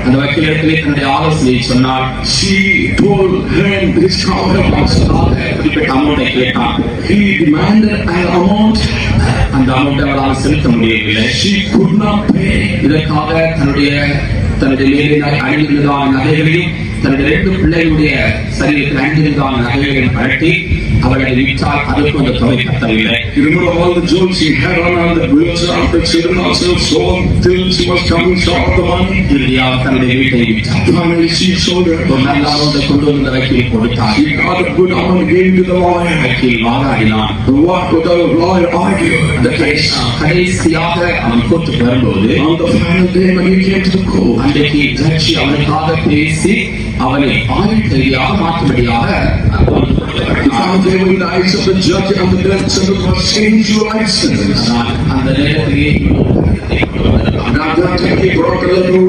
அந்த வக்கீலிடத்திலே தன்னுடைய ஆலோசனையை சொன்னார். She told him his counterpart குறிப்பிட்ட அமௌண்டை கேட்டான். he demanded an amount. அந்த அமௌண்டை அவளால் செலுத்த முடியவில்லை. She could not pay. இதற்காக தன்னுடைய மேலே அணிந்திருந்தான நகைகளையும் தன்னுடைய 2 பிள்ளைகளுடைய சரீரத்தில் அணிந்திருந்தான நகைகளையும் கழட்டி அவளை விற்றால் அதற்கு அந்த தொகை கட்டவில்லை. You remember all the jewels she had on the wheels of the children also sold till she was coming short of the money. இறுதியாக தன்னுடைய வீட்டை விற்றார். Finally she sold her. ஒரு நல்ல அமௌண்டை கொண்டு வந்து வக்கீல் கொடுத்தார். She got a good amount gave to the lawyer. வக்கீல் வாதாடினான். What would the lawyer argue? The case. கடைசியாக அவன் கோர்ட்டுக்கு வரும்போது On the final day when he came to the court, அன்றைக்கு ஜட்ஜி அவனுக்காக பேசி அவனை ஆயுள் கைதியாக மாற்றும்படியாக found they were the eyes of the judge and the death sentence was changed to life sentence. அந்த நேரத்திலே Now that he brought a little